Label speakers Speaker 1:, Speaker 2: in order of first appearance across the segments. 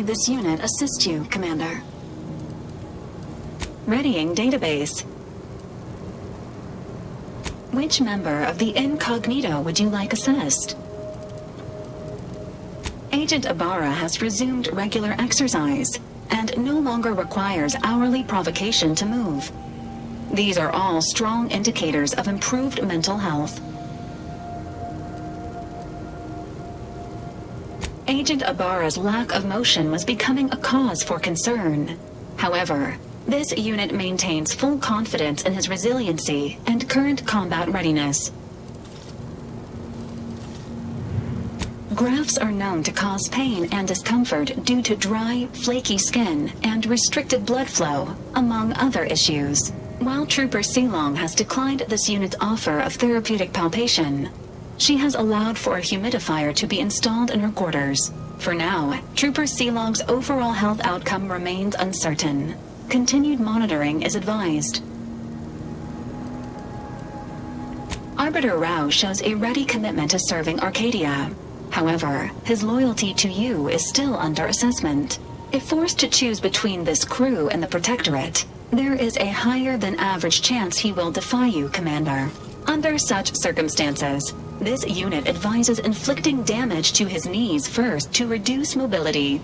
Speaker 1: this unit assist you, Commander? Readying database. Which member of the incognito would you like assessed? Agent Ibarra has resumed regular exercise and no longer requires hourly provocation to move. These are all strong indicators of improved mental health. Agent Ibarra's lack of motion was becoming a cause for concern. However, this unit maintains full confidence in his resiliency and current combat readiness. Grafts are known to cause pain and discomfort due to dry, flaky skin and restricted blood flow, among other issues. While Trooper Silong has declined this unit's offer of therapeutic palpation, she has allowed for a humidifier to be installed in her quarters. For now, Trooper Silong's overall health outcome remains uncertain. Continued monitoring is advised. Arbiter Rao shows a ready commitment to serving Arcadia. However, his loyalty to you is still under assessment. If forced to choose between this crew and the Protectorate, there is a higher than average chance he will defy you, Commander. Under such circumstances, this unit advises inflicting damage to his knees first to reduce mobility.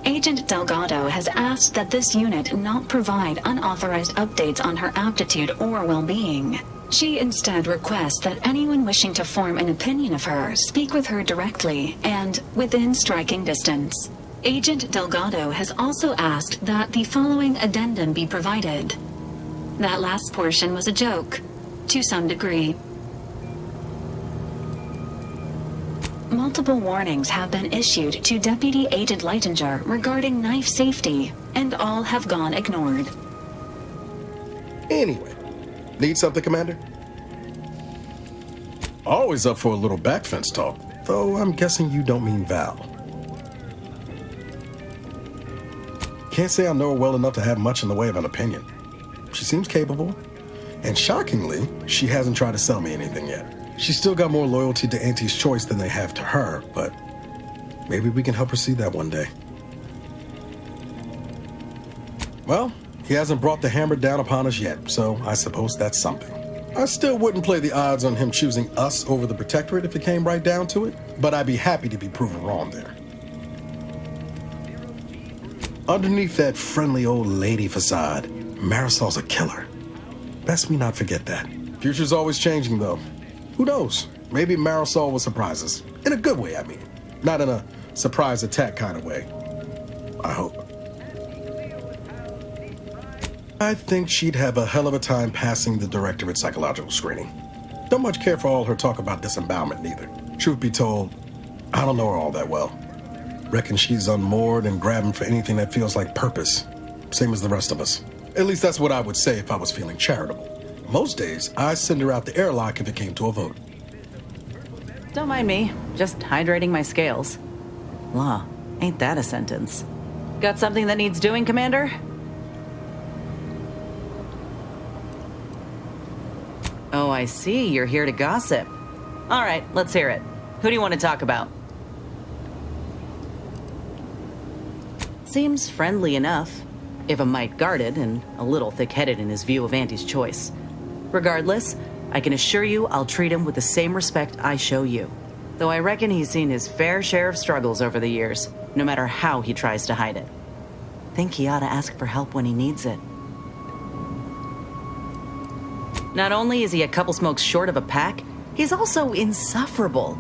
Speaker 1: Agent Delgado has asked that this unit not provide unauthorized updates on her aptitude or well-being. She instead requests that anyone wishing to form an opinion of her speak with her directly and within striking distance. Agent Delgado has also asked that the following addendum be provided. That last portion was a joke, to some degree. Multiple warnings have been issued to Deputy Agent Leitinger regarding knife safety, and all have gone ignored.
Speaker 2: Anyway, need something, Commander? Always up for a little backfence talk, though I'm guessing you don't mean Val. Can't say I know her well enough to have much in the way of an opinion. She seems capable, and shockingly, she hasn't tried to sell me anything yet. She's still got more loyalty to Auntie's choice than they have to her, but maybe we can help her see that one day. Well, he hasn't brought the hammer down upon us yet, so I suppose that's something. I still wouldn't play the odds on him choosing us over the Protectorate if it came right down to it, but I'd be happy to be proven wrong there. Underneath that friendly old lady facade, Marisol's a killer. Best me not forget that. Future's always changing, though. Who knows? Maybe Marisol will surprise us. In a good way, I mean. Not in a surprise attack kind of way. I hope. I think she'd have a hell of a time passing the Directorate psychological screening. Don't much care for all her talk about disembowelment, neither. Truth be told, I don't know her all that well. Reckon she's unmoored and grabbing for anything that feels like purpose. Same as the rest of us. At least that's what I would say if I was feeling charitable. Most days, I send her out the airlock if it came to a vote.
Speaker 3: Don't mind me. Just hydrating my scales. Law, ain't that a sentence? Got something that needs doing, Commander? Oh, I see. You're here to gossip. All right, let's hear it. Who do you want to talk about? Seems friendly enough, if a mite guarded and a little thick-headed in his view of Auntie's choice. Regardless, I can assure you I'll treat him with the same respect I show you. Though I reckon he's seen his fair share of struggles over the years, no matter how he tries to hide it. Think he ought to ask for help when he needs it. Not only is he a couple smokes short of a pack, he's also insufferable.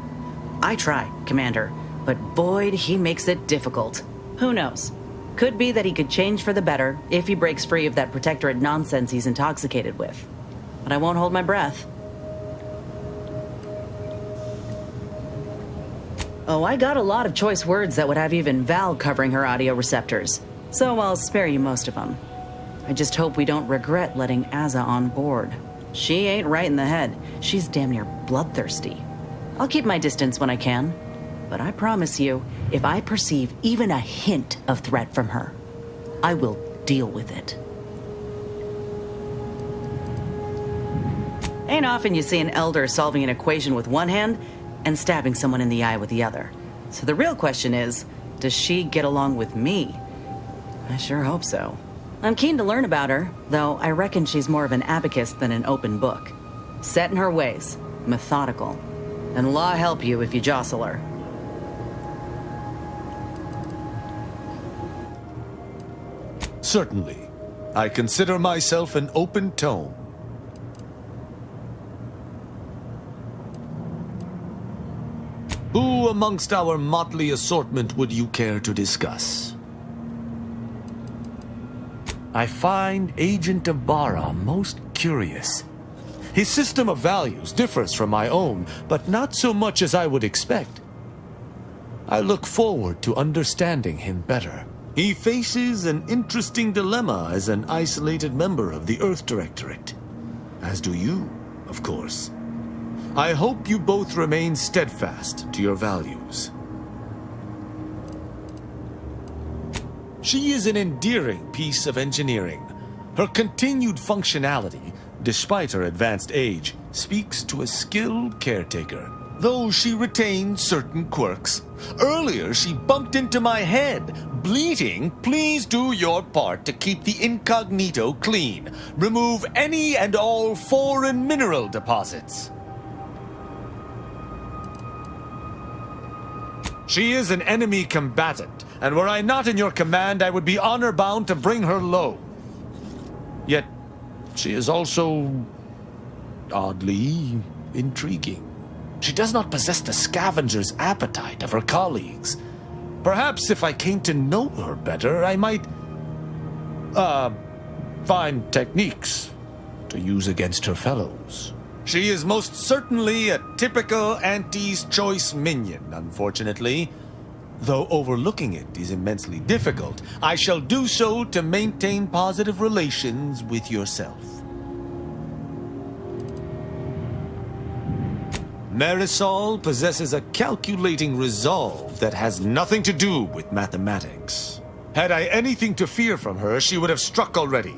Speaker 3: I try, Commander, but boy, he makes it difficult. Who knows? Could be that he could change for the better if he breaks free of that Protectorate nonsense he's intoxicated with. But I won't hold my breath. Oh, I got a lot of choice words that would have even Val covering her audio receptors, so I'll spare you most of them. I just hope we don't regret letting Azza on board. She ain't right in the head. She's damn near bloodthirsty. I'll keep my distance when I can, but I promise you, if I perceive even a hint of threat from her, I will deal with it. Ain't often you see an elder solving an equation with one hand and stabbing someone in the eye with the other. So the real question is, does she get along with me? I sure hope so. I'm keen to learn about her, though I reckon she's more of an abacus than an open book. Set in her ways, methodical. And law help you if you jostle her.
Speaker 4: Certainly. I consider myself an open tome. Who amongst our motley assortment would you care to discuss? I find Agent Ibarra most curious. His system of values differs from my own, but not so much as I would expect. I look forward to understanding him better. He faces an interesting dilemma as an isolated member of the Earth Directorate. As do you, of course. I hope you both remain steadfast to your values. She is an endearing piece of engineering. Her continued functionality, despite her advanced age, speaks to a skilled caretaker, though she retains certain quirks. Earlier, she bumped into my head, bleating, "Please do your part to keep the incognito clean. Remove any and all foreign mineral deposits." She is an enemy combatant, and were I not in your command, I would be honor-bound to bring her low. Yet, she is also oddly intriguing. She does not possess the scavenger's appetite of her colleagues. Perhaps if I came to know her better, I might, find techniques to use against her fellows. She is most certainly a typical Auntie's choice minion, unfortunately. Though overlooking it is immensely difficult, I shall do so to maintain positive relations with yourself. Marisol possesses a calculating resolve that has nothing to do with mathematics. Had I anything to fear from her, she would have struck already.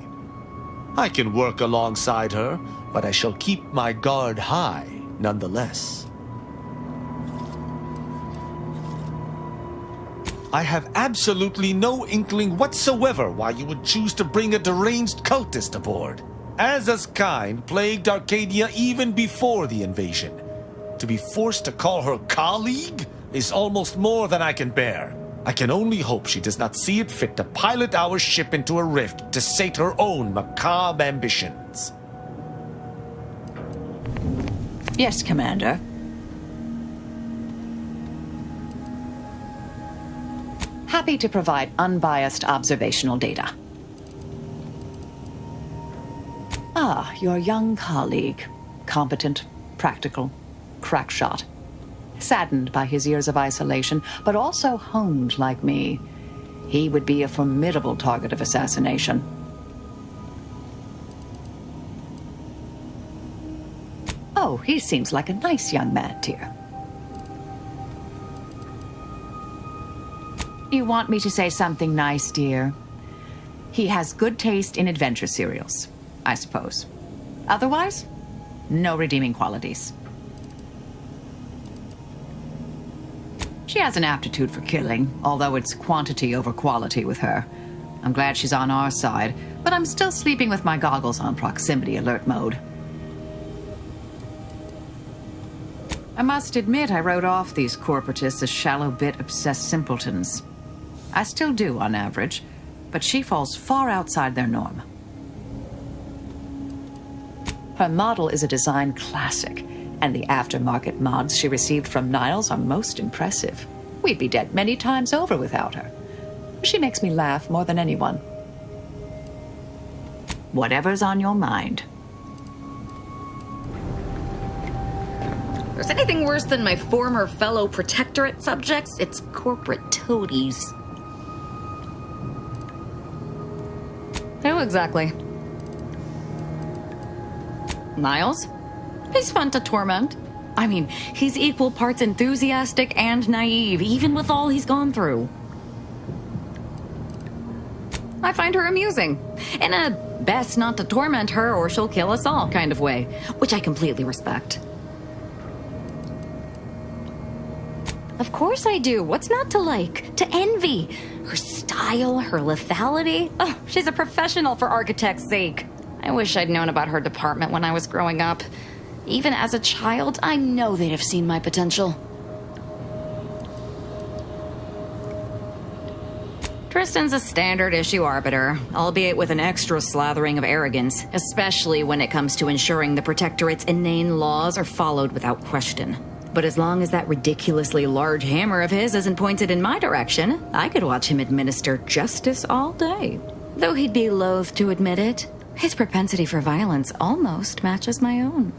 Speaker 4: I can work alongside her, but I shall keep my guard high nonetheless. I have absolutely no inkling whatsoever why you would choose to bring a deranged cultist aboard. Aza's kind plagued Arcadia even before the invasion. To be forced to call her colleague is almost more than I can bear. I can only hope she does not see it fit to pilot our ship into a rift to sate her own macabre ambitions.
Speaker 5: Yes, Commander. Happy to provide unbiased observational data. Ah, your young colleague. Competent, practical, crack shot. Saddened by his years of isolation, but also honed like me. He would be a formidable target of assassination. Oh, he seems like a nice young man, dear. You want me to say something nice, dear? He has good taste in adventure serials, I suppose. Otherwise, no redeeming qualities. She has an aptitude for killing, although it's quantity over quality with her. I'm glad she's on our side, but I'm still sleeping with my goggles on proximity alert mode. I must admit I wrote off these corporatists as shallow bit obsessed simpletons. I still do, on average, but she falls far outside their norm. Her model is a design classic, and the aftermarket mods she received from Niles are most impressive. We'd be dead many times over without her. She makes me laugh more than anyone. Whatever's on your mind.
Speaker 6: If there's anything worse than my former fellow protectorate subjects, it's corporate toadies. Who exactly? Niles? He's fun to torment. I mean, he's equal parts enthusiastic and naive, even with all he's gone through. I find her amusing, in a best not to torment her or she'll kill us all kind of way, which I completely respect. Of course I do. What's not to like? To envy? Her style, her lethality. Oh, she's a professional for architect's sake. I wish I'd known about her department when I was growing up. Even as a child, I know they'd have seen my potential. Tristan's a standard issue arbiter, albeit with an extra slathering of arrogance, especially when it comes to ensuring the Protectorate's inane laws are followed without question. But as long as that ridiculously large hammer of his isn't pointed in my direction, I could watch him administer justice all day. Though he'd be loath to admit it, his propensity for violence almost matches my own.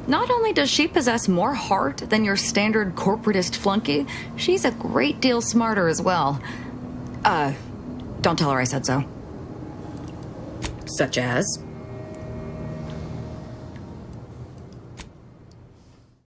Speaker 6: Not only does she possess more heart than your standard corporatist flunky, she's a great deal smarter as well. Don't tell her I said so. Such as?